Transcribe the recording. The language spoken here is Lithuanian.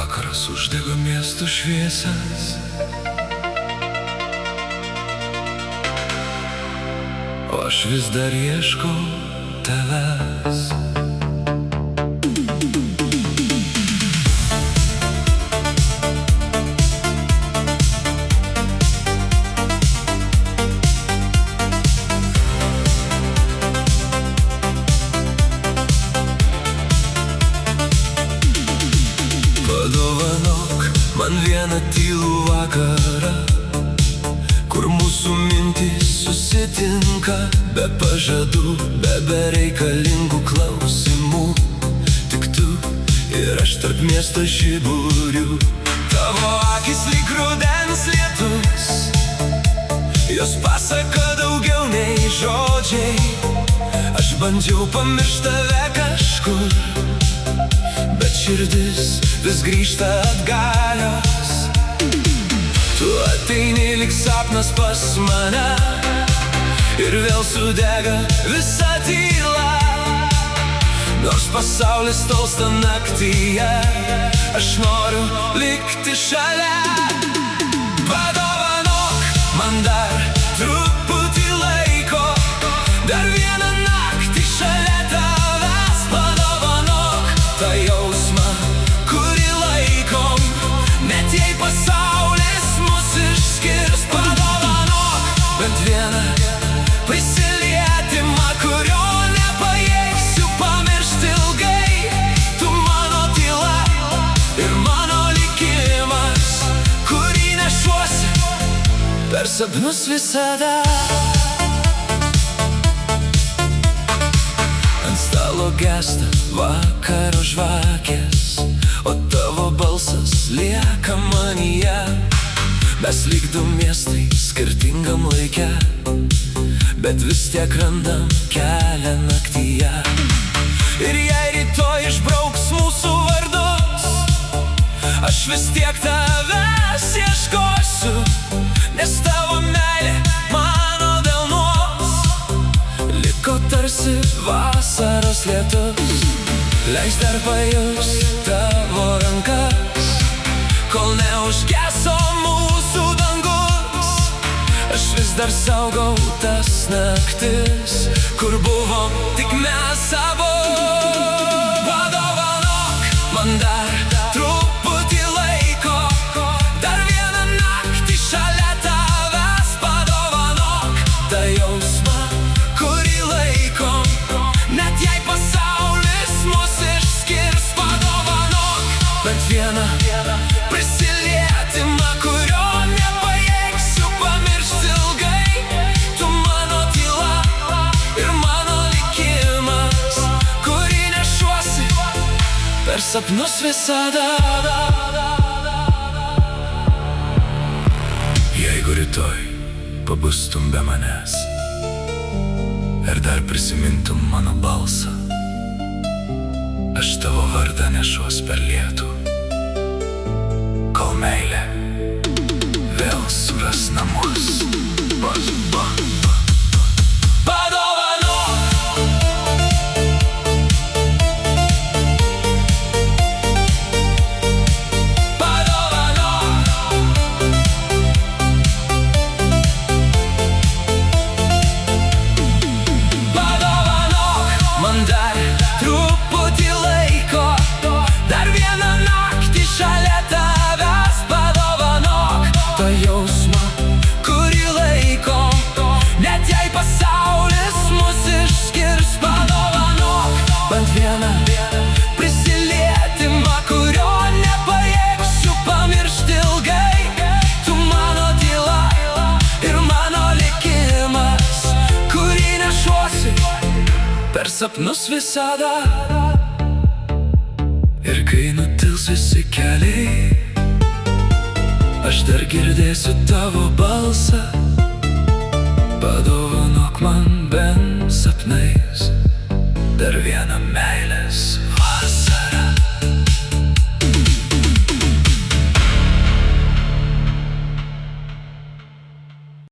Vakaras uždega miesto šviesas, o aš vis dar ieškau tavęs. Padovanok man vieną tylų vakarą, kur mūsų mintys susitinka, be pažadų, be bereikalingų klausimų. Tik tu ir aš tarp miesto žiburių. Tavo akys lyg rudens lietus, jos pasaka daugiau nei žodžiai. Aš bandžiau pamiršti tave kažkur, bet širdis vis grįžta atgalios. Tu ateini lyg sapnas pas mane ir vėl sudega visa tyla. Nors pasaulis tolsta naktyje, aš noriu likti šalia. Padovanok man dar truputį laiko, dar vieną naktį šalia tavęs. Padovanok tą jausmą, kurį laikom, net jei pasaulis mus išskirs. Padovanok bent vieną prisilietimą, kurio nepajėgsiu pamiršti ilgai. Tu mano tyla ir mano likimas, kurį nešuosi per sapnus visada. Ant stalo gęsta vakaro žvakės, o tavo balsas lieka manyje. Mes lyg du miestai skirtingam laike, bet vis tiek randam kelią naktyje. Ir jei rytoj išbrauks mūsų vardus, aš vis tiek tavęs ieškosiu, nes tavo meilė mano delnuos liko tarsi vasaros lietus. Leis dar pajust tavo rankas, kol neužgeso mūsų dangus. Aš vis dar saugau tas naktis, kur buvom tik mes abu. Padovanok man dar truputį laiko, dar vieną naktį šalia tavęs. Padovanok tą jausmą, kurį laikom, net jei pasaulis mus išskirs. Padovanok bent vieną prisilietimą, kurio nepajėgsiu pamiršti ilgai. Tu mano tyla ir mano likimas, kurį nešuosi per sapnus visada. Jeigu rytoj pabustum be manęs ir dar prisimintum mano balsą, aš tavo vardą nešuos per lietų, kol meilė vėl suras namus. Prisilietimą, kurio nepajėgsiu pamiršti ilgai. Tu mano tyla ir mano likimas, kurį nešuosi per sapnus visada. Ir kai nutils visi keliai, aš dar girdėsiu tavo balsą. Padovanok man bent sapnais dar vieną meilės